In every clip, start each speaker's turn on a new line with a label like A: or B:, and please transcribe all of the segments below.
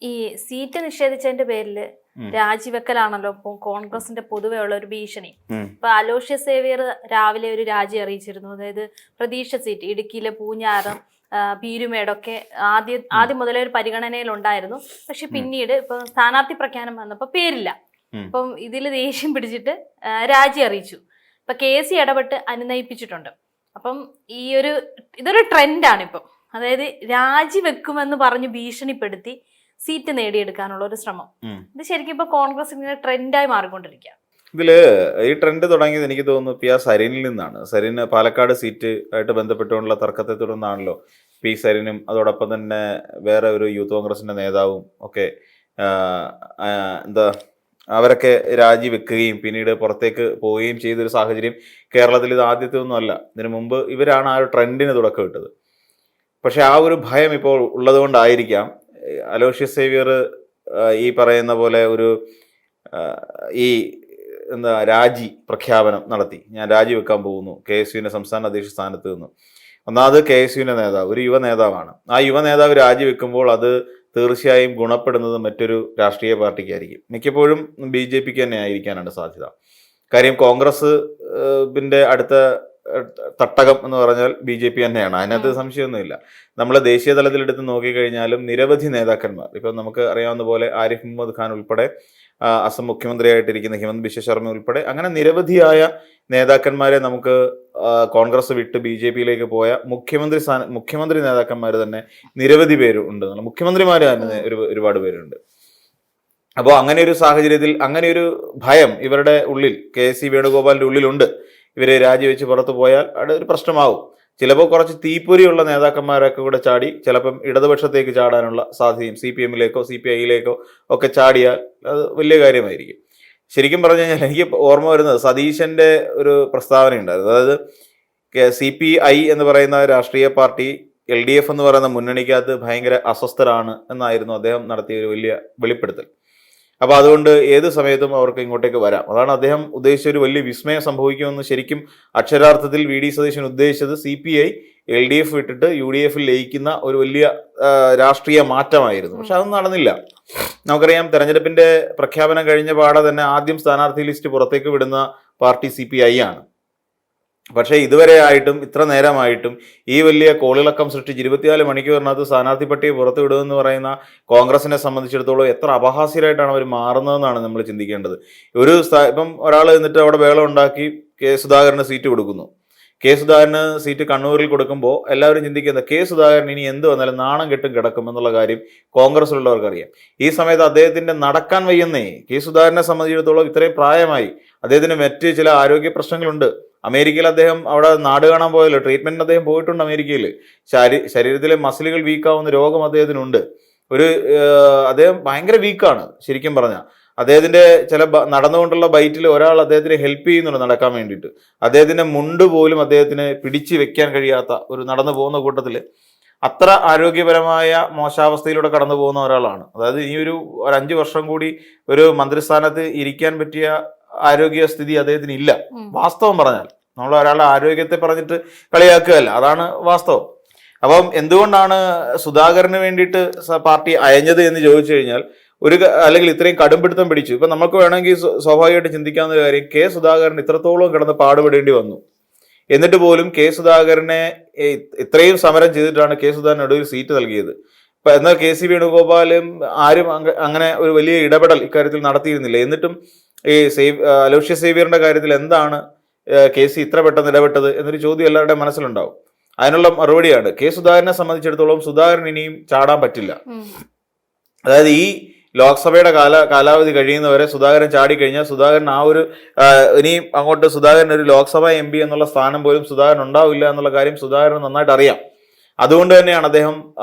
A: ഈ സീറ്റ് നിഷേധിച്ചതിന്റെ പേരിൽ രാജിവെക്കലാണല്ലോ ഇപ്പോൾ കോൺഗ്രസിന്റെ പൊതുവെ ഉള്ള ഒരു ഭീഷണി. ഇപ്പൊ അലോഷ്യസ് സേവ്യർ രാവിലെ ഒരു രാജി അറിയിച്ചിരുന്നു. അതായത് പ്രതീക്ഷ സീറ്റ് ഇടുക്കിയിലെ പൂഞ്ഞാറ്, പീരുമേടൊക്കെ ആദ്യം മുതലേ ഒരു പരിഗണനയിൽ ഉണ്ടായിരുന്നു. പക്ഷെ പിന്നീട് ഇപ്പൊ സ്ഥാനാർത്ഥി പ്രഖ്യാപനം വന്നപ്പോ പേരില്ല. അപ്പം ഇതിൽ ദേഷ്യം പിടിച്ചിട്ട് രാജി അറിയിച്ചു. ഇപ്പൊ KC ഇടപെട്ട് അനുനയിപ്പിച്ചിട്ടുണ്ട്. അപ്പം ഇതൊരു ട്രെൻഡാണ് ഇപ്പം. അതായത് രാജിവെക്കുമെന്ന് പറഞ്ഞ് ഭീഷണിപ്പെടുത്തി സീറ്റ് നേടിയെടുക്കാനുള്ള ഒരു ശ്രമം. ഇത് ശരിക്കും ഇപ്പൊ കോൺഗ്രസ് ഇങ്ങനെ ട്രെൻഡായി മാറിക്കൊണ്ടിരിക്കുക.
B: ഇതില് ഈ ട്രെൻഡ് തുടങ്ങിയത് എനിക്ക് തോന്നുന്നു സരിനിൽ നിന്നാണ്. സരിന് പാലക്കാട് സീറ്റ് ആയിട്ട് ബന്ധപ്പെട്ടുകൊണ്ടുള്ള തർക്കത്തെ തുടർന്നാണല്ലോ സരിനും അതോടൊപ്പം തന്നെ വേറെ ഒരു യൂത്ത് കോൺഗ്രസിന്റെ നേതാവും ഒക്കെ അവരൊക്കെ രാജിവെക്കുകയും പിന്നീട് പുറത്തേക്ക് പോവുകയും ചെയ്തൊരു സാഹചര്യം കേരളത്തിൽ ഇത് ആദ്യത്തെ ഒന്നുമല്ല. ഇതിനു മുമ്പ് ഇവരാണ് ആ ഒരു ട്രെൻഡിന് തുടക്കം ഇട്ടത്. പക്ഷെ ആ ഒരു ഭയം ഇപ്പോൾ ഉള്ളത് കൊണ്ടായിരിക്കാം അലോഷ്യസ് സേവ്യർ ഈ പറയുന്ന പോലെ ഒരു രാജി പ്രഖ്യാപനം നടത്തി. ഞാൻ രാജിവെക്കാൻ പോകുന്നു KSUവിന്റെ സംസ്ഥാന അധ്യക്ഷ സ്ഥാനത്ത് നിന്ന്. ഒന്നാമത് KSUവിന്റെ നേതാവ് ഒരു യുവ നേതാവാണ്. ആ യുവ നേതാവ് രാജിവെക്കുമ്പോൾ അത് തീർച്ചയായും ഗുണപ്പെടുന്നത് മറ്റൊരു രാഷ്ട്രീയ പാർട്ടിക്കായിരിക്കും. മിക്കപ്പോഴും BJPക്ക് തന്നെ ആയിരിക്കാനാണ് സാധ്യത. കാര്യം കോൺഗ്രസിന്റെ അടുത്ത തട്ടകം എന്ന് പറഞ്ഞാൽ BJP തന്നെയാണ്. അതിനകത്ത് സംശയമൊന്നുമില്ല. നമ്മൾ ദേശീയ തലത്തിൽ എടുത്ത് നോക്കിക്കഴിഞ്ഞാലും നിരവധി നേതാക്കന്മാർ, ഇപ്പം നമുക്ക് അറിയാവുന്ന പോലെ ആരിഫ് മുഹമ്മദ് ഖാൻ ഉൾപ്പെടെ, അസം മുഖ്യമന്ത്രിയായിട്ടിരിക്കുന്ന ഹിമന്ത് ബിശ്വ ശർമ്മ ഉൾപ്പെടെ അങ്ങനെ നിരവധിയായ നേതാക്കന്മാരെ നമുക്ക് കോൺഗ്രസ് വിട്ട് BJPയിലേക്ക് പോയ മുഖ്യമന്ത്രി നേതാക്കന്മാർ തന്നെ നിരവധി പേര് ഉണ്ട്. മുഖ്യമന്ത്രിമാർ തന്നെ ഒരുപാട് പേരുണ്ട്. അപ്പോൾ അങ്ങനെ ഒരു സാഹചര്യത്തിൽ അങ്ങനെ ഒരു ഭയം ഇവരുടെ ഉള്ളിൽ, KC വേണുഗോപാലിന്റെ ഉള്ളിലുണ്ട്. ഇവരെ രാജിവെച്ച് പുറത്തു പോയാൽ അവിടെ ഒരു പ്രശ്നമാവും. ചിലപ്പോൾ കുറച്ച് തീപ്പൊരിയുള്ള നേതാക്കന്മാരൊക്കെ കൂടെ ചാടി ചിലപ്പം ഇടതുപക്ഷത്തേക്ക് ചാടാനുള്ള സാധ്യതയും CPMലേക്കോ CPIയിലേക്കോ ഒക്കെ ചാടിയാൽ അത് വലിയ കാര്യമായിരിക്കും. ശരിക്കും പറഞ്ഞു കഴിഞ്ഞാൽ എനിക്ക് ഓർമ്മ വരുന്നത് സതീശന്റെ ഒരു പ്രസ്താവന ഉണ്ടായിരുന്നു. അതായത് CPI എന്ന് പറയുന്ന രാഷ്ട്രീയ പാർട്ടി LDF എന്ന് പറയുന്ന മുന്നണിക്കകത്ത് ഭയങ്കര അസ്വസ്ഥരാണ് എന്നായിരുന്നു അദ്ദേഹം നടത്തിയ ഒരു വലിയ വെളിപ്പെടുത്തൽ. അപ്പോൾ അതുകൊണ്ട് ഏത് സമയത്തും അവർക്ക് ഇങ്ങോട്ടേക്ക് വരാം. അതാണ് അദ്ദേഹം ഉദ്ദേശിച്ച ഒരു വലിയ വിസ്മയം സംഭവിക്കുമെന്ന് ശരിക്കും അക്ഷരാർത്ഥത്തിൽ VD സതീശൻ ഉദ്ദേശിച്ചത് CPI LDF വിട്ടിട്ട് UDFിൽ ലയിക്കുന്ന ഒരു വലിയ രാഷ്ട്രീയ മാറ്റമായിരുന്നു. പക്ഷെ അതൊന്നും നടന്നില്ല. നമുക്കറിയാം, തെരഞ്ഞെടുപ്പിന്റെ പ്രഖ്യാപനം കഴിഞ്ഞ പാടെ തന്നെ ആദ്യം സ്ഥാനാർത്ഥി ലിസ്റ്റ് പുറത്തേക്ക് വിടുന്ന പാർട്ടി CPI ആണ്. പക്ഷേ ഇതുവരെ ആയിട്ടും ഇത്ര നേരമായിട്ടും ഈ വലിയ കോളിളക്കം സൃഷ്ടിച്ച് 24 മണിക്കൂറിനകത്ത് സ്ഥാനാർത്ഥി പട്ടിക പുറത്തു വിടുമെന്ന് പറയുന്ന കോൺഗ്രസിനെ സംബന്ധിച്ചിടത്തോളം എത്ര അപഹാസ്യരായിട്ടാണ് അവർ മാറുന്നതെന്നാണ് നമ്മൾ ചിന്തിക്കേണ്ടത്. ഇപ്പം ഒരാൾ എന്നിട്ട് അവിടെ ബഹളം ഉണ്ടാക്കി സുധാകരന് സീറ്റ് കൊടുക്കുന്നു. സുധാകരന് സീറ്റ് കണ്ണൂരിൽ കൊടുക്കുമ്പോൾ എല്ലാവരും ചിന്തിക്കുന്നത് സുധാകരൻ ഇനി എന്ത് വന്നാലും നാണം കെട്ടും കിടക്കും എന്നുള്ള കാര്യം കോൺഗ്രസിലുള്ളവർക്കറിയാം. ഈ സമയത്ത് അദ്ദേഹത്തിന്റെ നടക്കാൻ വയ്യുന്നേ. സുധാകരനെ സംബന്ധിച്ചിടത്തോളം ഇത്രയും പ്രായമായി, അദ്ദേഹത്തിന് മറ്റ് ചില ആരോഗ്യ പ്രശ്നങ്ങളുണ്ട്. അമേരിക്കയിൽ അദ്ദേഹം അവിടെ നാട് കാണാൻ പോയല്ലോ, ട്രീറ്റ്മെന്റിന് അദ്ദേഹം പോയിട്ടുണ്ട് അമേരിക്കയിൽ. ശരീരത്തിലെ മസിലുകൾ വീക്കാവുന്ന രോഗം അദ്ദേഹത്തിനുണ്ട്. അദ്ദേഹം ഭയങ്കര വീക്കാണ് ശരിക്കും പറഞ്ഞാൽ. അദ്ദേഹത്തിന്റെ ചില നടന്നുകൊണ്ടുള്ള ബൈറ്റിൽ ഒരാൾ അദ്ദേഹത്തിന് ഹെൽപ്പ് ചെയ്യുന്നുണ്ട് നടക്കാൻ വേണ്ടിയിട്ട്. അദ്ദേഹത്തിന്റെ മുണ്ട് പോലും അദ്ദേഹത്തിന് പിടിച്ചു വെക്കാൻ കഴിയാത്ത ഒരു നടന്നു പോകുന്ന കൂട്ടത്തിൽ അത്ര ആരോഗ്യപരമായ മോശാവസ്ഥയിലൂടെ കടന്നു പോകുന്ന ഒരാളാണ്. അതായത് ഈ ഒരു 5 വർഷം കൂടി ഒരു മന്ത്രിസ്ഥാനത്ത് ഇരിക്കാൻ പറ്റിയ ആരോഗ്യസ്ഥിതി അദ്ദേഹത്തിന് ഇല്ല. വാസ്തവം പറഞ്ഞാൽ നമ്മൾ ഒരാളുടെ ആരോഗ്യത്തെ പറഞ്ഞിട്ട് കളിയാക്കുകയല്ല, അതാണ് വാസ്തവം. അപ്പം എന്തുകൊണ്ടാണ് സുധാകരന് വേണ്ടിയിട്ട് പാർട്ടി അയഞ്ഞത് എന്ന് ചോദിച്ചു കഴിഞ്ഞാൽ അല്ലെങ്കിൽ ഇത്രയും കടുംപിടുത്തം പിടിച്ചു. ഇപ്പൊ നമുക്ക് വേണമെങ്കിൽ സ്വാഭാവികമായിട്ട് ചിന്തിക്കാവുന്ന കാര്യം സുധാകരൻ ഇത്രത്തോളം കിടന്ന് പാടുപെടേണ്ടി വന്നു. എന്നിട്ട് പോലും സുധാകരനെ ഇത്രയും സമരം ചെയ്തിട്ടാണ് സുധാകരൻ ഒടുവിൽ സീറ്റ് നൽകിയത്. എന്നാൽ KC വേണുഗോപാലും ആരും അങ്ങനെ ഒരു വലിയ ഇടപെടൽ ഇക്കാര്യത്തിൽ നടത്തിയിരുന്നില്ല. എന്നിട്ടും അലോഷ്യസ് സേവ്യറിന്റെ കാര്യത്തിൽ എന്താണ് KC ഇത്ര പെട്ടെന്ന് ഇടപെട്ടത് എന്നൊരു ചോദ്യം എല്ലാവരുടെയും മനസ്സിലുണ്ടാവും. അതിനുള്ള മറുപടിയാണ് സുധാകരനെ സംബന്ധിച്ചിടത്തോളം സുധാകരൻ ഇനിയും ചാടാൻ പറ്റില്ല. അതായത് ഈ ലോക്സഭയുടെ കാലാവധി കഴിയുന്നവരെ സുധാകരൻ ചാടിക്കഴിഞ്ഞാൽ സുധാകരൻ ഇനിയും അങ്ങോട്ട് സുധാകരൻ ഒരു ലോക്സഭാ MP എന്നുള്ള സ്ഥാനം പോലും സുധാകരൻ ഉണ്ടാവില്ല എന്നുള്ള കാര്യം സുധാകരൻ നന്നായിട്ട് അറിയാം. അതുകൊണ്ട് തന്നെയാണ് അദ്ദേഹം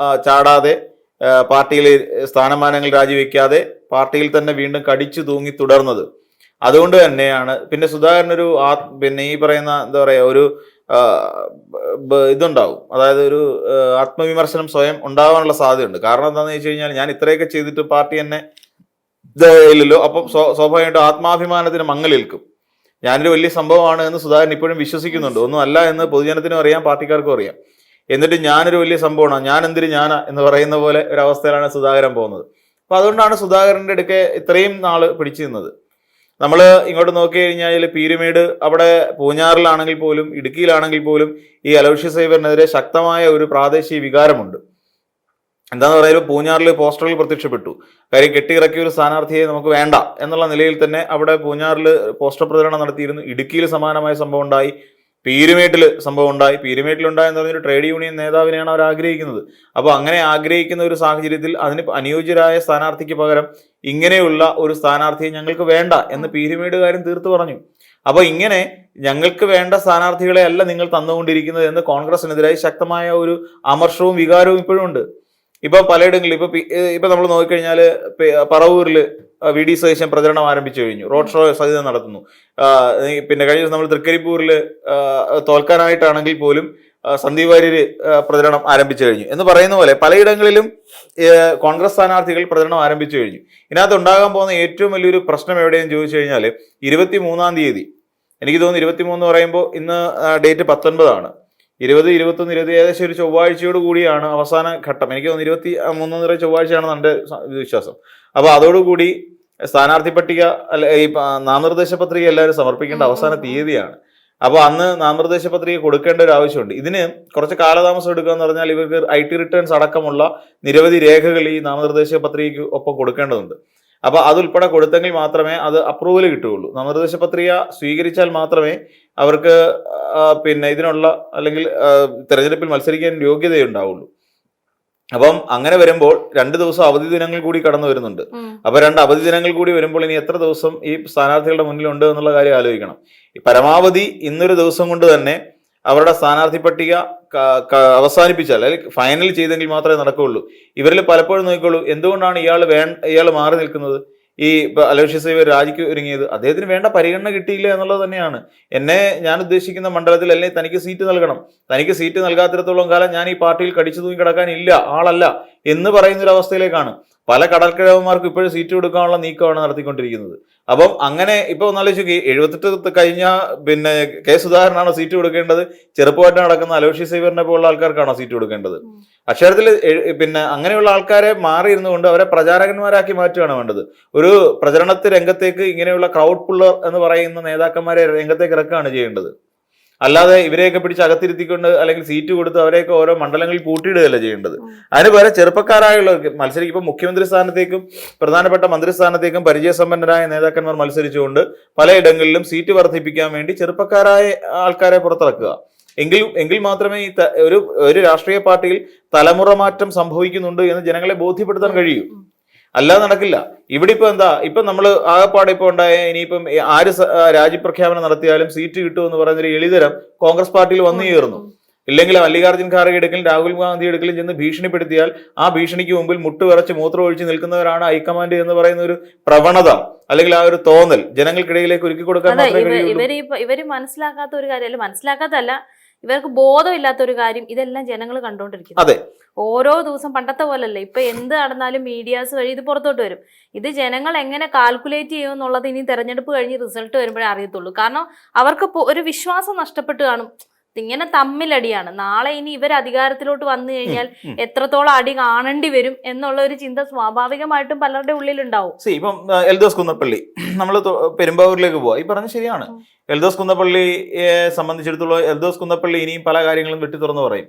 B: ചാടാതെ പാർട്ടിയിൽ സ്ഥാനമാനങ്ങൾ രാജിവെക്കാതെ പാർട്ടിയിൽ തന്നെ വീണ്ടും കടിച്ചു തൂങ്ങി തുടർന്നത്. അതുകൊണ്ട് തന്നെയാണ് പിന്നെ സുധാകരനൊരു ഈ പറയുന്ന എന്താ പറയുക ഒരു ഇതുണ്ടാവും. അതായത് ഒരു ആത്മവിമർശനം സ്വയം ഉണ്ടാവാനുള്ള സാധ്യതയുണ്ട്. കാരണം എന്താണെന്ന് വെച്ച് കഴിഞ്ഞാൽ ഞാൻ ഇത്രയൊക്കെ ചെയ്തിട്ട് പാർട്ടി എന്നെ ഇല്ലല്ലോ, അപ്പം സ്വാഭാവികമായിട്ടും ആത്മാഭിമാനത്തിന് മങ്ങലേൽക്കും. ഞാനൊരു വലിയ സംഭവമാണ് എന്ന് സുധാകരൻ ഇപ്പോഴും വിശ്വസിക്കുന്നുണ്ട്. ഒന്നും അല്ല എന്ന് പൊതുജനത്തിനും അറിയാം, പാർട്ടിക്കാർക്കും അറിയാം. എന്നിട്ട് ഞാനൊരു വലിയ സംഭവമാണ്, ഞാൻ എന്തിന് ഞാനാ എന്ന് പറയുന്ന പോലെ ഒരു അവസ്ഥയിലാണ് സുധാകരൻ പോകുന്നത്. അപ്പൊ അതുകൊണ്ടാണ് സുധാകരന്റെ അടുക്കെ ഇത്രയും നാള് പിടിച്ചു നിന്നത്. നമ്മൾ ഇങ്ങോട്ട് നോക്കി കഴിഞ്ഞാൽ പീരുമേട് അവിടെ പൂഞ്ഞാറിലാണെങ്കിൽ പോലും ഇടുക്കിയിലാണെങ്കിൽ പോലും ഈ അലോഷ്യസ് സേവ്യറിനെതിരെ ശക്തമായ ഒരു പ്രാദേശിക വികാരമുണ്ട്. എന്താന്ന് പറയുമ്പോൾ പൂഞ്ഞാറിൽ പോസ്റ്ററുകൾ പ്രത്യക്ഷപ്പെട്ടു. കാര്യം കെട്ടിയിറക്കിയ ഒരു സ്ഥാനാർത്ഥിയെ നമുക്ക് വേണ്ട എന്നുള്ള നിലയിൽ തന്നെ അവിടെ പൂഞ്ഞാറിൽ പോസ്റ്റർ പ്രചരണം നടത്തിയിരുന്നു. ഇടുക്കിയിൽ സമാനമായ സംഭവം ഉണ്ടായി, പീരുമേട്ടിൽ സംഭവം ഉണ്ടായി. പീരുമേട്ടിലുണ്ടായെന്ന് പറഞ്ഞൊരു ട്രേഡ് യൂണിയൻ നേതാവിനെയാണ് അവർ ആഗ്രഹിക്കുന്നത്. അപ്പോൾ അങ്ങനെ ആഗ്രഹിക്കുന്ന ഒരു സാഹചര്യത്തിൽ അതിന് അനുയോജ്യരായ സ്ഥാനാർത്ഥിക്ക് പകരം ഇങ്ങനെയുള്ള ഒരു സ്ഥാനാർത്ഥിയെ ഞങ്ങൾക്ക് വേണ്ട എന്ന് പീരുമേടുകാരും തീർത്തു പറഞ്ഞു. അപ്പൊ ഇങ്ങനെ ഞങ്ങൾക്ക് വേണ്ട സ്ഥാനാർത്ഥികളെ അല്ല നിങ്ങൾ തന്നുകൊണ്ടിരിക്കുന്നത് എന്ന് കോൺഗ്രസിനെതിരായി ശക്തമായ ഒരു അമർഷവും വികാരവും ഇപ്പോഴും ഉണ്ട്. ഇപ്പൊ പലയിടങ്ങളിൽ ഇപ്പൊ നമ്മൾ നോക്കിക്കഴിഞ്ഞാൽ പറവൂരിൽ VD സതീശൻ പ്രചരണം ആരംഭിച്ചു കഴിഞ്ഞു, റോഡ് ഷോ സഹിതം നടത്തുന്നു. പിന്നെ കഴിഞ്ഞ ദിവസം നമ്മൾ തൃക്കരിപ്പൂരിൽ തോൽക്കാനായിട്ടാണെങ്കിൽ പോലും സന്ദീപ് വാര്യര് പ്രചരണം ആരംഭിച്ചു കഴിഞ്ഞു എന്ന് പറയുന്ന പോലെ പലയിടങ്ങളിലും കോൺഗ്രസ് സ്ഥാനാർത്ഥികൾ പ്രചരണം ആരംഭിച്ചു കഴിഞ്ഞു. ഇതിനകത്ത് ഉണ്ടാകാൻ പോകുന്ന ഏറ്റവും വലിയൊരു പ്രശ്നം എവിടെയെന്ന് ചോദിച്ചു കഴിഞ്ഞാൽ 23-ാം തീയതി, എനിക്ക് തോന്നുന്നു 23 എന്ന് പറയുമ്പോൾ ഇന്ന് ഡേറ്റ് 19 20, 21, 20 ഏകദേശം ഒരു ചൊവ്വാഴ്ചയോട് കൂടിയാണ് അവസാന ഘട്ടം. എനിക്ക് തോന്നുന്നു 23 ചൊവ്വാഴ്ചയാണെന്ന് എൻ്റെ വിശ്വാസം. അപ്പൊ അതോടുകൂടി സ്ഥാനാർത്ഥി പട്ടിക ഈ നാമനിർദ്ദേശ പത്രിക എല്ലാവരും സമർപ്പിക്കേണ്ട അവസാന തീയതിയാണ്. അപ്പൊ അന്ന് നാമനിർദ്ദേശ പത്രിക കൊടുക്കേണ്ട ഒരു ആവശ്യമുണ്ട്. ഇതിന് കുറച്ച് കാലതാമസം എടുക്കുക എന്ന് പറഞ്ഞാൽ ഇവർക്ക് IT റിട്ടേൺസ് അടക്കമുള്ള നിരവധി രേഖകൾ ഈ നാമനിർദ്ദേശ പത്രികയ്ക്ക് ഒപ്പം കൊടുക്കേണ്ടതുണ്ട്. അപ്പൊ അതുൾപ്പെടെ കൊടുത്തെങ്കിൽ മാത്രമേ അത് അപ്രൂവൽ കിട്ടുകയുള്ളൂ. നാമനിർദ്ദേശ പത്രിക സ്വീകരിച്ചാൽ മാത്രമേ അവർക്ക് പിന്നെ ഇതിനുള്ള അല്ലെങ്കിൽ തെരഞ്ഞെടുപ്പിൽ മത്സരിക്കാൻ യോഗ്യതയുണ്ടാവുള്ളൂ. അപ്പം അങ്ങനെ വരുമ്പോൾ 2 ദിവസം അവധി ദിനങ്ങൾ കൂടി കടന്നു വരുന്നുണ്ട്. അപ്പൊ 2 അവധി ദിനങ്ങൾ കൂടി വരുമ്പോൾ ഇനി എത്ര ദിവസം ഈ സ്ഥാനാർത്ഥികളുടെ മുന്നിലുണ്ട് എന്നുള്ള കാര്യം ആലോചിക്കണം. പരമാവധി ഇന്നൊരു ദിവസം കൊണ്ട് തന്നെ അവരുടെ സ്ഥാനാർത്ഥി പട്ടിക അവസാനിപ്പിച്ചാൽ അല്ലെങ്കിൽ ഫൈനൽ ചെയ്തെങ്കിൽ മാത്രമേ നടക്കുകയുള്ളൂ. ഇവരിൽ പലപ്പോഴും നോക്കിക്കോളൂ, എന്തുകൊണ്ടാണ് ഇയാൾ മാറി നിൽക്കുന്നത്? ഈ അലോഷ്യസ് സേവ്യർ രാജിക്ക് ഒരുങ്ങിയത് അദ്ദേഹത്തിന് വേണ്ട പരിഗണന കിട്ടിയില്ല എന്നുള്ളത് തന്നെയാണ്. ഞാൻ ഉദ്ദേശിക്കുന്ന മണ്ഡലത്തിൽ അല്ലെങ്കിൽ തനിക്ക് സീറ്റ് നൽകണം, തനിക്ക് സീറ്റ് നൽകാത്തിടത്തോളം കാലം ഞാൻ ഈ പാർട്ടിയിൽ കടിച്ചു തൂങ്ങി കിടക്കാനില്ല, ആളല്ല എന്ന് പറയുന്ന ഒരു അവസ്ഥയിലേക്കാണ്. പല കടൽക്കിഴവന്മാർക്കും ഇപ്പോഴും സീറ്റ് കൊടുക്കാനുള്ള നീക്കമാണ് നടത്തിക്കൊണ്ടിരിക്കുന്നത്. അപ്പം അങ്ങനെ ഇപ്പൊ ഒന്നാലോചിച്ച് 78 കഴിഞ്ഞ പിന്നെ കെ സുധാകരനാണോ സീറ്റ് കൊടുക്കേണ്ടത്? ചെറുപ്പമായിട്ട് നടക്കുന്ന അലോഷ്യസ് സേവ്യറിനെ പോലുള്ള ആൾക്കാർക്കാണോ സീറ്റ് കൊടുക്കേണ്ടത്? അക്ഷരത്തിൽ പിന്നെ അങ്ങനെയുള്ള ആൾക്കാരെ മാറിയിരുന്നു കൊണ്ട് അവരെ പ്രചാരകന്മാരാക്കി മാറ്റുകയാണ് വേണ്ടത്. ഒരു പ്രചരണത്തെ രംഗത്തേക്ക് ഇങ്ങനെയുള്ള ക്രൗഡ് പുള്ളർ എന്ന് പറയുന്ന നേതാക്കന്മാരെ രംഗത്തേക്ക് ഇറക്കുകയാണ് ചെയ്യേണ്ടത്. അല്ലാതെ ഇവരെയൊക്കെ പിടിച്ച് അകത്തിരുത്തിക്കൊണ്ട് അല്ലെങ്കിൽ സീറ്റ് കൊടുത്ത് അവരെയൊക്കെ ഓരോ മണ്ഡലങ്ങളിൽ പൂട്ടിയിടുകയല്ല ചെയ്യേണ്ടത്. അതിന് പകരം ചെറുപ്പക്കാരായുള്ളവർക്ക് മത്സരിക്കും. ഇപ്പം മുഖ്യമന്ത്രി സ്ഥാനത്തേക്കും പ്രധാനപ്പെട്ട മന്ത്രിസ്ഥാനത്തേക്കും പരിചയസമ്പന്നരായ നേതാക്കന്മാർ മത്സരിച്ചുകൊണ്ട് പലയിടങ്ങളിലും സീറ്റ് വർദ്ധിപ്പിക്കാൻ വേണ്ടി ചെറുപ്പക്കാരായ ആൾക്കാരെ പുറത്തിറക്കുക. എങ്കിൽ മാത്രമേ ഈ ഒരു രാഷ്ട്രീയ പാർട്ടിയിൽ തലമുറ മാറ്റം സംഭവിക്കുന്നുണ്ട് എന്ന് ജനങ്ങളെ ബോധ്യപ്പെടുത്താൻ കഴിയൂ. അല്ലാതെ നടക്കില്ല. ഇവിടെ ഇപ്പൊ എന്താ, ഇപ്പൊ നമ്മൾ ആകെപ്പാടെ ഇപ്പൊ ഉണ്ടായ ഇനിയിപ്പം ആര് രാജ്യപ്രഖ്യാപനം നടത്തിയാലും സീറ്റ് കിട്ടുമെന്ന് പറയുന്നൊരു എളിതരം കോൺഗ്രസ് പാർട്ടിയിൽ വന്നു ചേർന്നു. ഇല്ലെങ്കിൽ മല്ലികാർജ്ജുൻ ഖാർഗെ എടുക്കലും രാഹുൽ ഗാന്ധി എടുക്കലും ചെന്ന് ഭീഷണിപ്പെടുത്തിയാൽ ആ ഭീഷണിക്ക് മുമ്പിൽ മുട്ടുവിറച്ച് മൂത്രം ഒഴിച്ച് നിൽക്കുന്നവരാണ് ഹൈക്കമാൻഡ് എന്ന് പറയുന്ന ഒരു പ്രവണത അല്ലെങ്കിൽ ആ ഒരു തോന്നൽ ജനങ്ങൾക്കിടയിലേക്ക് ഒരുക്കി കൊടുക്കാൻ
A: ഇവര് മനസ്സിലാക്കാത്ത ഒരു കാര്യം, മനസ്സിലാക്കാത്തല്ല, ഇവർക്ക് ബോധമില്ലാത്ത ഒരു കാര്യം ഇതെല്ലാം ജനങ്ങൾ കണ്ടുകൊണ്ടിരിക്കുന്നു.
B: അതെ,
A: ഓരോ ദിവസം പണ്ടത്തെ പോലല്ലേ, ഇപ്പൊ എന്ത് നടന്നാലും മീഡിയാസ് വഴി ഇത് പുറത്തോട്ട് വരും. ഇത് ജനങ്ങൾ എങ്ങനെ കാൽക്കുലേറ്റ് ചെയ്യും എന്നുള്ളത് ഇനി തെരഞ്ഞെടുപ്പ് കഴിഞ്ഞ് റിസൾട്ട് വരുമ്പോഴേ അറിയത്തുള്ളൂ. കാരണം അവർക്ക് ഒരു വിശ്വാസം നഷ്ടപ്പെട്ട് കാണും. ഇങ്ങനെ തമ്മിലടിയാണ്. നാളെ ഇനി ഇവർ അധികാരത്തിലോട്ട് വന്നു കഴിഞ്ഞാൽ എത്രത്തോളം അടി കാണേണ്ടി വരും എന്നുള്ള ഒരു ചിന്ത സ്വാഭാവികമായിട്ടും പലരുടെ ഉള്ളിലുണ്ടാവും.
B: ഇപ്പം എൽദോസ് കുന്നപ്പള്ളി, നമ്മൾ പെരുമ്പാവൂരിലേക്ക് പോവാ, ഈ പറഞ്ഞ ശരിയാണ്. എൽദോസ് കുന്നപ്പള്ളിയെ സംബന്ധിച്ചിടത്തോളം എൽദോസ് കുന്നപ്പള്ളി ഇനിയും പല കാര്യങ്ങളും വെട്ടി തുറന്നു പറയും.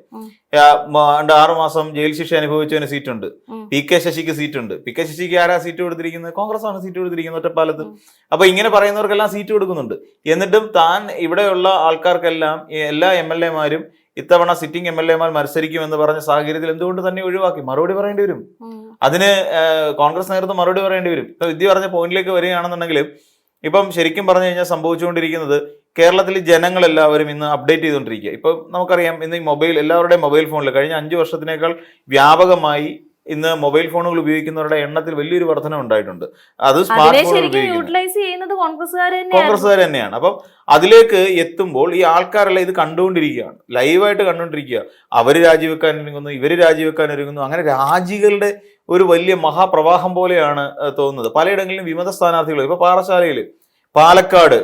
B: 6 മാസം ജയിൽ ശിക്ഷ അനുഭവിച്ചതിന് സീറ്റുണ്ട്. PK ശശിക്ക് സീറ്റുണ്ട്. PK ശശിക്ക് ആരാ സീറ്റ് കൊടുത്തിരിക്കുന്നത്? കോൺഗ്രസ് ആണ് സീറ്റ് കൊടുത്തിരിക്കുന്നത് ഒറ്റപ്പാലത്ത്. അപ്പൊ ഇങ്ങനെ പറയുന്നവർക്കെല്ലാം സീറ്റ് കൊടുക്കുന്നുണ്ട്. എന്നിട്ടും താൻ ഇവിടെയുള്ള ആൾക്കാർക്കെല്ലാം എല്ലാ MLA മാരും ഇത്തവണ സിറ്റിംഗ് MLA മാർ മത്സരിക്കുമെന്ന് പറഞ്ഞ സാഹചര്യത്തിൽ എന്തുകൊണ്ട് തന്നെ ഒഴിവാക്കി? മറുപടി പറയേണ്ടി വരും. അതിന് കോൺഗ്രസ് നേതൃത്വം മറുപടി പറയേണ്ടി വരും. ഇപ്പൊ വിദ്യ പറഞ്ഞ പോയിന്റിലേക്ക് വരികയാണെന്നുണ്ടെങ്കിൽ ഇപ്പം ശരിക്കും പറഞ്ഞു കഴിഞ്ഞാൽ സംഭവിച്ചുകൊണ്ടിരിക്കുന്നത് കേരളത്തിൽ ജനങ്ങളെല്ലാവരും ഇന്ന് അപ്ഡേറ്റ് ചെയ്തുകൊണ്ടിരിക്കുക. ഇപ്പൊ നമുക്കറിയാം, ഇന്ന് ഈ എല്ലാവരുടെയും മൊബൈൽ ഫോണിൽ കഴിഞ്ഞ 5 വർഷത്തിനേക്കാൾ വ്യാപകമായി ഇന്ന് മൊബൈൽ ഫോണുകൾ ഉപയോഗിക്കുന്നവരുടെ എണ്ണത്തിൽ വലിയൊരു വർധന ഉണ്ടായിട്ടുണ്ട്. അത് സ്മാർട്ട് ഫോൺ കോൺഗ്രസ്സുകാർ തന്നെയാണ്. അപ്പം അതിലേക്ക് എത്തുമ്പോൾ ഈ ആൾക്കാരെല്ലാം ഇത് കണ്ടുകൊണ്ടിരിക്കുകയാണ്, ലൈവായിട്ട് കണ്ടുകൊണ്ടിരിക്കുക. അവര് രാജിവെക്കാൻ ഒരുങ്ങുന്നു, ഇവര് രാജിവെക്കാൻ ഒരുങ്ങുന്നു. അങ്ങനെ രാജികളുടെ ഒരു വലിയ മഹാപ്രവാഹം പോലെയാണ് തോന്നുന്നത്. പലയിടങ്ങളിലും വിമത സ്ഥാനാർത്ഥികൾ, ഇപ്പൊ പാറശാലയിൽ, പാലക്കാട്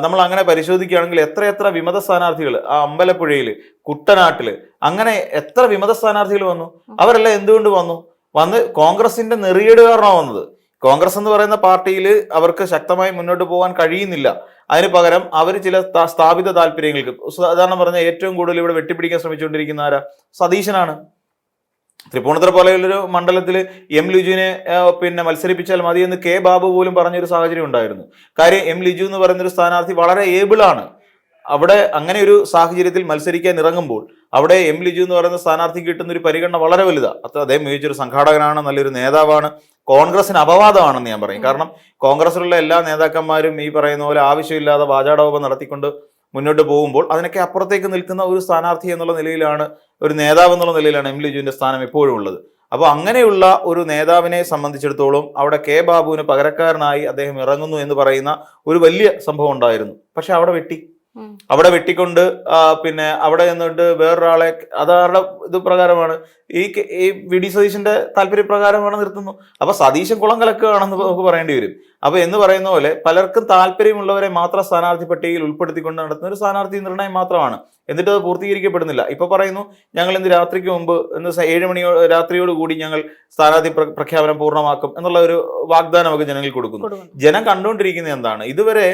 B: നമ്മൾ അങ്ങനെ പരിശോധിക്കുകയാണെങ്കിൽ എത്ര വിമത സ്ഥാനാർത്ഥികൾ, ആ അമ്പലപ്പുഴയില്, കുട്ടനാട്ടില്, അങ്ങനെ എത്ര വിമത സ്ഥാനാർത്ഥികൾ വന്നു. അവരെല്ലാം എന്തുകൊണ്ട് വന്നു? വന്ന് കോൺഗ്രസിന്റെ നെറിയേട് കാരണമാണ് വന്നത്. കോൺഗ്രസ് എന്ന് പറയുന്ന പാർട്ടിയിൽ അവർക്ക് ശക്തമായി മുന്നോട്ട് പോകാൻ കഴിയുന്നില്ല. അതിന് പകരം അവർ ചില സ്ഥാപിത താല്പര്യങ്ങൾക്ക്, സാധാരണ പറഞ്ഞ ഏറ്റവും കൂടുതൽ ഇവിടെ വെട്ടിപ്പിടിക്കാൻ ശ്രമിച്ചുകൊണ്ടിരിക്കുന്ന ആരാ? സതീശനാണ്. തൃപ്പൂണിത്തുറ പോലെയുള്ളൊരു മണ്ഡലത്തിൽ എം ലിജുവിനെ പിന്നെ മത്സരിപ്പിച്ചാൽ മതി എന്ന് കെ ബാബു പോലും പറഞ്ഞൊരു സാഹചര്യം ഉണ്ടായിരുന്നു. കാര്യം എം ലിജു എന്ന് പറയുന്നൊരു സ്ഥാനാർത്ഥി വളരെ ഏബിളാണ്. അവിടെ അങ്ങനെ ഒരു സാഹചര്യത്തിൽ മത്സരിക്കാൻ ഇറങ്ങുമ്പോൾ അവിടെ എം ലിജു എന്ന് പറയുന്ന സ്ഥാനാർത്ഥിക്ക് കിട്ടുന്ന ഒരു പരിഗണന വളരെ വലുതാണ്. അദ്ദേഹം മികച്ചൊരു സംഘാടകനാണ്, നല്ലൊരു നേതാവാണ്. കോൺഗ്രസിന് അപവാദമാണെന്ന് ഞാൻ പറയും. കാരണം കോൺഗ്രസിലുള്ള എല്ലാ നേതാക്കന്മാരും ഈ പറയുന്ന പോലെ ആവശ്യമില്ലാതെ വാചാടോപം നടത്തിക്കൊണ്ട് മുന്നോട്ട് പോകുമ്പോൾ അതിനൊക്കെ അപ്പുറത്തേക്ക് നിൽക്കുന്ന ഒരു സ്ഥാനാർത്ഥി എന്നുള്ള നിലയിലാണ്, ഒരു നേതാവ് എന്നുള്ള നിലയിലാണ് എം ലിജുവിന്റെ സ്ഥാനം എപ്പോഴും ഉള്ളത്. അപ്പോൾ അങ്ങനെയുള്ള ഒരു നേതാവിനെ സംബന്ധിച്ചിടത്തോളം അവിടെ കെ ബാബുവിന് പകരക്കാരനായി അദ്ദേഹം ഇറങ്ങുന്നു എന്ന് പറയുന്ന ഒരു വലിയ സംഭവം ഉണ്ടായിരുന്നു. പക്ഷെ അവിടെ വെട്ടിക്കൊണ്ട് പിന്നെ അവിടെ നിന്നിട്ട് വേറൊരാളെ അതാരുടെ ഇത് പ്രകാരമാണ്, ഈ വി ഡി സതീശന്റെ താല്പര്യപ്രകാരമാണ് നിർത്തുന്നു. അപ്പൊ സതീശൻ കുളം കലക്കുകയാണെന്ന് നമുക്ക് പറയേണ്ടി വരും. അപ്പൊ എന്ന് പറയുന്ന പോലെ പലർക്കും താല്പര്യമുള്ളവരെ മാത്രം സ്ഥാനാർത്ഥി പട്ടികയിൽ ഉൾപ്പെടുത്തിക്കൊണ്ട് നടത്തുന്ന ഒരു സ്ഥാനാർത്ഥി നിർണയം മാത്രമാണ്. എന്നിട്ട് അത് പൂർത്തീകരിക്കപ്പെടുന്നില്ല. ഇപ്പൊ പറയുന്നു ഞങ്ങൾ ഇന്ന് രാത്രിക്ക് മുമ്പ്, ഇന്ന് 7 മണി രാത്രിയോട് കൂടി ഞങ്ങൾ സ്ഥാനാർത്ഥി പ്രഖ്യാപനം പൂർണ്ണമാക്കും എന്നുള്ള ഒരു വാഗ്ദാനം നമുക്ക് ജനങ്ങൾക്ക് കൊടുക്കുന്നു. ജനം കണ്ടുകൊണ്ടിരിക്കുന്നത് എന്താണ്? ഇതുവരെ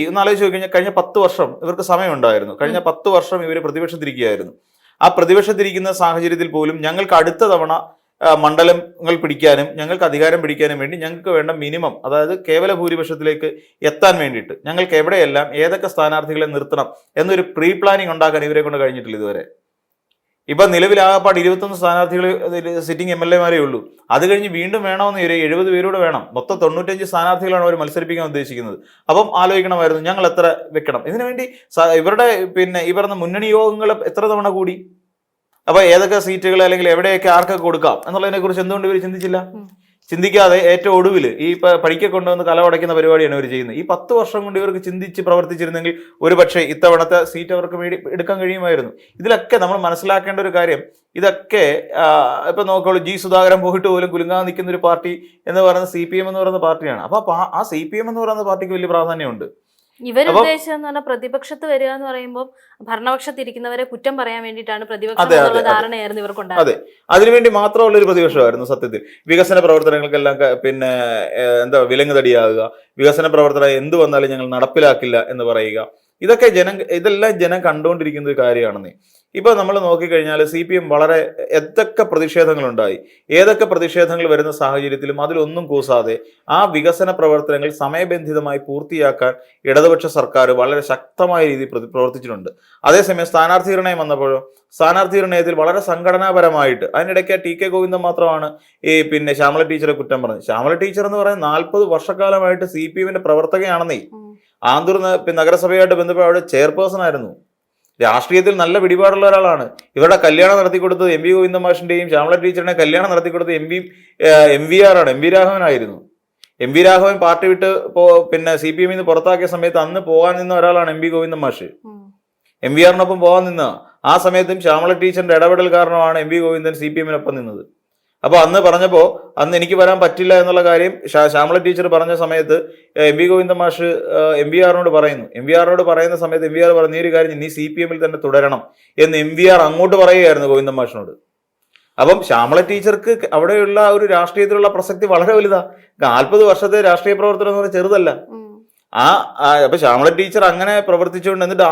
B: ഒന്ന് ആലോചിച്ച് നോക്കി കഴിഞ്ഞാൽ കഴിഞ്ഞ 10 വർഷം ഇവർക്ക് സമയമുണ്ടായിരുന്നു. കഴിഞ്ഞ 10 വർഷം ഇവർ പ്രതിപക്ഷത്തിരിക്കുകയായിരുന്നു. ആ പ്രതിപക്ഷത്തിരിക്കുന്ന സാഹചര്യത്തിൽ പോലും ഞങ്ങൾക്ക് അടുത്ത തവണ മണ്ഡലങ്ങൾ പിടിക്കാനും ഞങ്ങൾക്ക് അധികാരം പിടിക്കാനും വേണ്ടി ഞങ്ങൾക്ക് വേണ്ട മിനിമം, അതായത് കേവല ഭൂരിപക്ഷത്തിലേക്ക് എത്താൻ വേണ്ടിയിട്ട് ഞങ്ങൾക്ക് എവിടെയെല്ലാം ഏതൊക്കെ സ്ഥാനാർത്ഥികളെ നിർത്തണം എന്നൊരു പ്രീ പ്ലാനിങ് ഉണ്ടാക്കാൻ ഇവരെ കൊണ്ട് കഴിഞ്ഞിട്ടില്ല ഇതുവരെ. ഇപ്പൊ നിലവിലാകപ്പാട് 21 സ്ഥാനാർത്ഥികൾ സിറ്റിംഗ് MLA മാരേ ഉള്ളൂ. അത് കഴിഞ്ഞ് വീണ്ടും വേണമെന്ന് 70 പേരൂടെ വേണം. മൊത്തം 95 സ്ഥാനാർത്ഥികളാണ് അവർ മത്സരിപ്പിക്കാൻ ഉദ്ദേശിക്കുന്നത്. അപ്പം ആലോചിക്കണമായിരുന്നു ഞങ്ങൾ എത്ര വെക്കണം. ഇതിനുവേണ്ടി ഇവരുടെ ഈ പറഞ്ഞ മുന്നണി യോഗങ്ങൾ എത്ര തവണ കൂടി, അപ്പൊ ഏതൊക്കെ സീറ്റുകൾ അല്ലെങ്കിൽ എവിടെയൊക്കെ ആർക്കൊക്കെ കൊടുക്കാം എന്നുള്ളതിനെ കുറിച്ച് എന്തുകൊണ്ട് ഇവർ ചിന്തിച്ചില്ല? ചിന്തിക്കാതെ ഏറ്റവും ഒടുവിൽ ഈ പഠിക്കെ കൊണ്ടുവന്ന് കല ഉടയ്ക്കുന്ന പരിപാടിയാണ് ഇവർ ചെയ്യുന്നത്. ഈ 10 വർഷം കൊണ്ട് ഇവർക്ക് ചിന്തിച്ച് പ്രവർത്തിച്ചിരുന്നെങ്കിൽ ഒരു പക്ഷേ ഇത്തവണത്തെ സീറ്റ് അവർക്ക് എടുക്കാൻ കഴിയുമായിരുന്നു. ഇതിലൊക്കെ നമ്മൾ മനസ്സിലാക്കേണ്ട ഒരു കാര്യം, ഇതൊക്കെ ഇപ്പൊ നോക്കുള്ളൂ, ജി സുധാകരൻ പോയിട്ട് പോലും കുലുങ്ങാൻ നിൽക്കുന്ന ഒരു പാർട്ടി എന്ന് പറയുന്നത് CPM എന്ന് പറയുന്ന പാർട്ടിയാണ്. അപ്പൊ ആ CPM എന്ന് പറയുന്ന പാർട്ടിക്ക് വലിയ പ്രാധാന്യമുണ്ട്.
A: ഇവരുദ്ദേശം പറഞ്ഞാൽ പ്രതിപക്ഷത്ത് വരിക എന്ന് പറയുമ്പോൾ ഭരണപക്ഷത്തിരിക്കുന്നവരെ കുറ്റം പറയാൻ വേണ്ടിയിട്ടാണ് പ്രതിപക്ഷം എന്നുള്ള ധാരണയായിരുന്നു ഇവർക്കുണ്ടായത്.
B: അതെ, അതിനുവേണ്ടി മാത്രമുള്ള ഒരു പ്രതിപക്ഷമായിരുന്നു സത്യത്തിൽ. വികസന പ്രവർത്തനങ്ങൾക്കെല്ലാം വിലങ്ങ് തടിയാകുക, വികസന പ്രവർത്തനം എന്ത് വന്നാലും ഞങ്ങൾ നടപ്പിലാക്കില്ല എന്ന് പറയുക, ഇതെല്ലാം ജനം കണ്ടുകൊണ്ടിരിക്കുന്ന ഒരു കാര്യമാണെന്നേ. ഇപ്പൊ നമ്മൾ നോക്കിക്കഴിഞ്ഞാൽ CPM വളരെ എന്തൊക്കെ പ്രതിഷേധങ്ങളുണ്ടായി, ഏതൊക്കെ പ്രതിഷേധങ്ങൾ വരുന്ന സാഹചര്യത്തിലും അതിലൊന്നും കൂസാതെ ആ വികസന പ്രവർത്തനങ്ങൾ സമയബന്ധിതമായി പൂർത്തിയാക്കാൻ ഇടതുപക്ഷ സർക്കാർ വളരെ ശക്തമായ രീതിയിൽ പ്രവർത്തിച്ചിട്ടുണ്ട്. അതേസമയം സ്ഥാനാർത്ഥി നിർണയം വന്നപ്പോഴോ സ്ഥാനാർത്ഥി നിർണയത്തിൽ വളരെ സംഘടനാപരമായിട്ട് അതിനിടയ്ക്ക് TK ഗോവിന്ദൻ മാത്രമാണ് ശ്യാമള ടീച്ചറെ കുറ്റം പറഞ്ഞത്. ശ്യാമള ടീച്ചർ എന്ന് പറയുന്നത് 40 വർഷക്കാലമായിട്ട് CPMന്റെ പ്രവർത്തകയാണെന്നേ. ആന്തൂർ നഗരസഭയായിട്ട് ബന്ധപ്പെട്ട് അവിടെ ചെയർപേഴ്സൺ ആയിരുന്നു. രാഷ്ട്രീയത്തിൽ നല്ല പിടിപാടുള്ള ഒരാളാണ്. ഇവരുടെ കല്യാണം നടത്തിക്കൊടുത്തത് MV ഗോവിന്ദൻ മാഷിന്റെയും ശ്യാമള ടീച്ചറിനെ കല്യാണം നടത്തിക്കൊടുത്തത് MVR ആണ്, MV രാഘവനായിരുന്നു. MV രാഘവൻ പാർട്ടി വിട്ട് CPM നിന്ന് പുറത്താക്കിയ സമയത്ത് അന്ന് പോകാൻ നിന്ന ഒരാളാണ് MV ഗോവിന്ദൻ മാഷ്. MVRനൊപ്പം പോകാൻ നിന്ന ആ സമയത്തും ശ്യാമള ടീച്ചറിന്റെ ഇടപെടൽ കാരണമാണ് MV ഗോവിന്ദൻ CPMനൊപ്പം നിന്നത്. അപ്പൊ അന്ന് പറഞ്ഞപ്പോ അന്ന് എനിക്ക് വരാൻ പറ്റില്ല എന്നുള്ള കാര്യം ശ്യാമള ടീച്ചർ പറഞ്ഞ സമയത്ത് MV ഗോവിന്ദൻ മാഷ് MVRനോട് പറയുന്ന സമയത്ത് MVR പറഞ്ഞ ഈ ഒരു കാര്യം നീ CPMൽ തന്നെ തുടരണം എന്ന് MVR അങ്ങോട്ട് പറയുകയായിരുന്നു ഗോവിന്ദൻ മാഷിനോട്. അപ്പം ശ്യാമള ടീച്ചർക്ക് അവിടെയുള്ള ഒരു രാഷ്ട്രീയത്തിലുള്ള പ്രസക്തി വളരെ വലുതാ. 40 വർഷത്തെ രാഷ്ട്രീയ പ്രവർത്തനം എന്ന് പറഞ്ഞാൽ ചെറുതല്ല. അപ്പൊ ശ്യാമള ടീച്ചർ അങ്ങനെ പ്രവർത്തിച്ചുകൊണ്ട് എന്നിട്ട്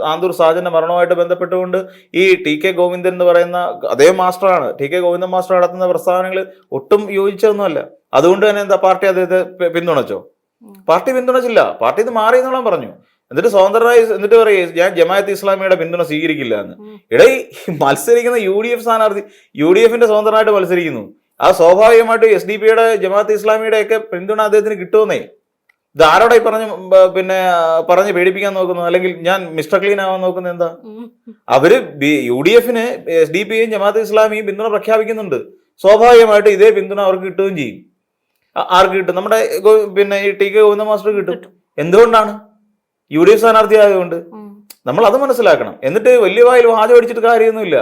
B: ആന്തൂർ സാജന്റെ മരണവുമായിട്ട് ബന്ധപ്പെട്ടുകൊണ്ട് ഈ TK ഗോവിന്ദൻ എന്ന് പറയുന്ന അതേ മാസ്റ്ററാണ്, TK ഗോവിന്ദൻ മാസ്റ്റർ നടത്തുന്ന പ്രസ്താവനകൾ ഒട്ടും യോജിച്ചതൊന്നുമല്ല. അതുകൊണ്ട് തന്നെ പാർട്ടി അദ്ദേഹത്തെ പിന്തുണച്ചോ? പാർട്ടി പിന്തുണച്ചില്ല. പാർട്ടി ഇത് മാറി എന്നുള്ള പറഞ്ഞു. എന്നിട്ട് സ്വതന്ത്രനായി എന്നിട്ട് പറയും ഞാൻ ജമാഅത്ത് ഇസ്ലാമിയുടെ പിന്തുണ സ്വീകരിക്കില്ല എന്ന്. മത്സരിക്കുന്ന UDF സ്ഥാനാർത്ഥി UDFന്റെ സ്വതന്ത്രമായിട്ട് മത്സരിക്കുന്നു. ആ സ്വാഭാവികമായിട്ട് SDPയുടെ ജമാഅത്ത് ഇസ്ലാമിയുടെ ഒക്കെ പിന്തുണ അദ്ദേഹത്തിന് കിട്ടുമെന്നേ. ഇത് ആരോടെ പറഞ്ഞ് പേടിപ്പിക്കാൻ നോക്കുന്നു, അല്ലെങ്കിൽ ഞാൻ മിസ്റ്റർ ക്ലീൻ ആവാൻ നോക്കുന്നത് എന്താ? അവര് UDFന് SDPയും ജമാഅത്ത് ഇസ്ലാമിയും പിന്തുണ പ്രഖ്യാപിക്കുന്നുണ്ട്. സ്വാഭാവികമായിട്ട് ഇതേ പിന്തുണ അവർക്ക് കിട്ടുകയും ചെയ്യും. ആർക്ക് കിട്ടും? നമ്മുടെ ഈ TK ഗോവിന്ദൻ മാസ്റ്റർ കിട്ടും. എന്തുകൊണ്ടാണ്? UDF സ്ഥാനാർത്ഥി ആയതുകൊണ്ട്. നമ്മൾ അത് മനസ്സിലാക്കണം. എന്നിട്ട് വലിയ വായിൽ വാചം അടിച്ചിട്ട് കാര്യമൊന്നുമില്ല.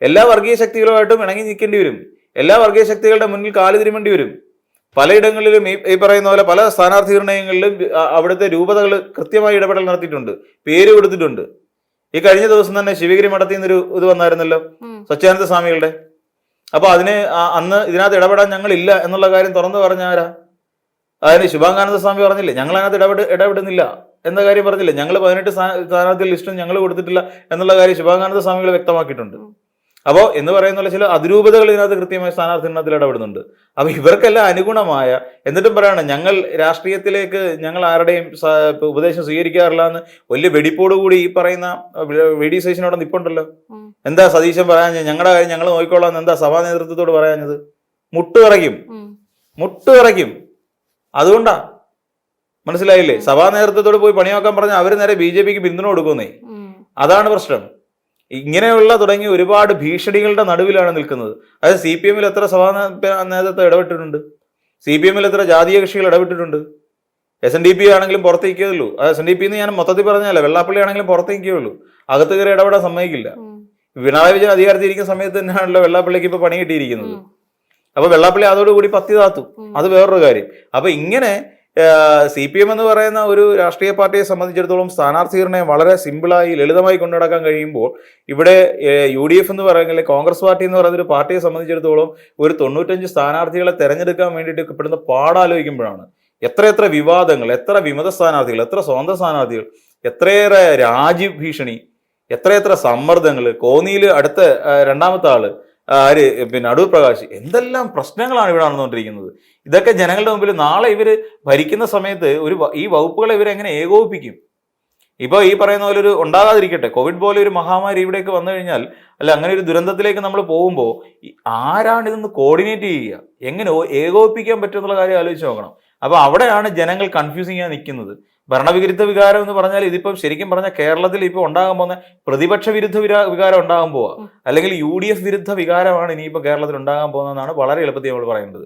B: എല്ലാ വർഗീയ ശക്തികളുമായിട്ടും ഇണങ്ങി നിൽക്കേണ്ടി വരും. എല്ലാ വർഗീയ ശക്തികളുടെ മുന്നിൽ കാല് തിരുമേണ്ടി വരും. പലയിടങ്ങളിലും ഈ പറയുന്ന പോലെ പല സ്ഥാനാർത്ഥി നിർണയങ്ങളിലും അവിടുത്തെ രൂപതകൾ കൃത്യമായി ഇടപെടൽ നടത്തിയിട്ടുണ്ട്, പേര് കൊടുത്തിട്ടുണ്ട്. ഈ കഴിഞ്ഞ ദിവസം തന്നെ ശിവഗിരി മഠത്തിൽ നിന്നൊരു ഇത് വന്നായിരുന്നല്ലോ, സച്ചിദാനന്ദ സ്വാമികളുടെ. അപ്പൊ അതിന് അന്ന് ഇതിനകത്ത് ഇടപെടാൻ ഞങ്ങളില്ല എന്നുള്ള കാര്യം തുറന്നു പറഞ്ഞ ആരാ? അതിന് ശുഭാംഗാനന്ദ സ്വാമി പറഞ്ഞില്ലേ ഞങ്ങൾ അതിനകത്ത് ഇടപെടുന്നില്ല എന്ന കാര്യം പറഞ്ഞില്ലേ? ഞങ്ങൾ 18 സ്ഥാനാർത്ഥി ലിസ്റ്റും ഞങ്ങൾ കൊടുത്തിട്ടില്ല എന്നുള്ള കാര്യം ശുഭാംഗാനന്ദ സ്വാമികൾ വ്യക്തമാക്കിയിട്ടുണ്ട്. അപ്പോൾ എന്ന് പറയുന്ന ചില അതിരൂപതകൾ ഇതിനകത്ത് കൃത്യമായി സ്ഥാനാർത്ഥിനകത്തിൽ ഇടപെടുന്നുണ്ട്. അപ്പൊ ഇവർക്കെല്ലാം അനുഗുണമായ, എന്നിട്ടും പറയണം ഞങ്ങൾ രാഷ്ട്രീയത്തിലേക്ക് ഞങ്ങൾ ആരുടെയും ഉപദേശം സ്വീകരിക്കാറില്ല എന്ന് വലിയ വെടിപ്പോടുകൂടി ഈ പറയുന്ന വി.ഡി. സതീശനോട് നിപ്പുണ്ടല്ലോ. എന്താ സതീശൻ പറയാഞ്ഞത്? ഞങ്ങളുടെ കാര്യം ഞങ്ങൾ നോക്കിക്കോളാം എന്താ സഭാ നേതൃത്വത്തോട് പറയാഞ്ഞത്? മുട്ടുവിറയ്ക്കും. അതുകൊണ്ടാ, മനസ്സിലായില്ലേ? സഭാ നേതൃത്വത്തോട് പോയി പണിയാക്കാൻ പറഞ്ഞാൽ അവര് നേരെ BJPക്ക് പിന്തുണ കൊടുക്കുന്നേ. അതാണ് പ്രശ്നം. ഇങ്ങനെയുള്ള തുടങ്ങി ഒരുപാട് ഭീഷണികളുടെ നടുവിലാണ് നിൽക്കുന്നത്. അതായത് CPM-ൽ എത്ര സഭാ നേതൃത്വം ഇടപെട്ടിട്ടുണ്ട്? CPM-ൽ എത്ര ജാതീയ കക്ഷികൾ ഇടപെട്ടിട്ടുണ്ട്? SNDP ആണെങ്കിലും പുറത്തേക്കുള്ളൂ. SNDP എന്ന് ഞാൻ മൊത്തത്തിൽ പറഞ്ഞാലേ, വെള്ളാപ്പള്ളി ആണെങ്കിലും പുറത്തേക്കുള്ളൂ, അകത്ത് കയറി ഇടപെടാൻ സമ്മതിക്കില്ല. പിണറായി വിജയൻ അധികാരത്തിൽ ഇരിക്കുന്ന സമയത്ത് തന്നെയാണല്ലോ വെള്ളാപ്പള്ളിക്ക് ഇപ്പൊ പണി കിട്ടിയിരിക്കുന്നത്. അപ്പൊ വെള്ളാപ്പള്ളി അതോടുകൂടി പത്തി താത്തു. അത് വേറൊരു കാര്യം. അപ്പൊ ഇങ്ങനെ CPM എന്ന് പറയുന്ന ഒരു രാഷ്ട്രീയ പാർട്ടിയെ സംബന്ധിച്ചിടത്തോളം സ്ഥാനാർത്ഥി നിർണ്ണയം വളരെ സിമ്പിളായി ലളിതമായി കൊണ്ടുനടക്കാൻ കഴിയുമ്പോൾ, ഇവിടെ UDF എന്ന് പറയുന്നത് കോൺഗ്രസ് പാർട്ടി എന്ന് പറയുന്ന ഒരു പാർട്ടിയെ സംബന്ധിച്ചിടത്തോളം ഒരു 95 സ്ഥാനാർത്ഥികളെ തെരഞ്ഞെടുക്കാൻ വേണ്ടിയിട്ട് പെടുന്ന പാടാലോചിക്കുമ്പോഴാണ് എത്രയെത്ര വിവാദങ്ങൾ, എത്ര വിമത സ്ഥാനാർത്ഥികൾ, എത്ര സ്വന്തം സ്ഥാനാർത്ഥികൾ, എത്രയേറെ രാജ്യഭീഷണി, എത്രയെത്ര സമ്മർദ്ദങ്ങൾ. കോന്നിയിൽ അടുത്ത രണ്ടാമത്തെ ആള് അടൂർ പ്രകാശ്, എന്തെല്ലാം പ്രശ്നങ്ങളാണ് ഇവിടെ നടന്നുകൊണ്ടിരിക്കുന്നത്. ഇതൊക്കെ ജനങ്ങളുടെ മുമ്പിൽ നാളെ ഇവര് ഭരിക്കുന്ന സമയത്ത് ഈ വകുപ്പുകളെ ഇവരെങ്ങനെ ഏകോപിപ്പിക്കും? ഇപ്പൊ ഈ പറയുന്ന പോലെ ഒരു ഉണ്ടാകാതിരിക്കട്ടെ, കോവിഡ് പോലെ ഒരു മഹാമാരി ഇവിടേക്ക് വന്നു കഴിഞ്ഞാൽ, അല്ല അങ്ങനെ ഒരു ദുരന്തത്തിലേക്ക് നമ്മൾ പോകുമ്പോൾ ആരാണ് ഇതൊന്ന് കോർഡിനേറ്റ് ചെയ്യുക, എങ്ങനെ ഏകോപിപ്പിക്കാൻ പറ്റും എന്നുള്ള കാര്യം ആലോചിച്ച് നോക്കണം. അപ്പൊ അവിടെയാണ് ജനങ്ങൾ കൺഫ്യൂസിങ് ആയി നിൽക്കുന്നത്. ഭരണവിരുദ്ധ വികാരം എന്ന് പറഞ്ഞാൽ ഇതിപ്പം ശരിക്കും പറഞ്ഞാൽ കേരളത്തിൽ ഇപ്പൊ ഉണ്ടാകാൻ പോകുന്ന പ്രതിപക്ഷ വിരുദ്ധ വികാരം ഉണ്ടാകാൻ പോവാ, അല്ലെങ്കിൽ UDF വിരുദ്ധ വികാരമാണ് ഇനിയിപ്പോ കേരളത്തിൽ ഉണ്ടാകാൻ പോകുന്നതെന്നാണ് വളരെ എളുപ്പത്തിൽ നമ്മൾ പറയുന്നത്.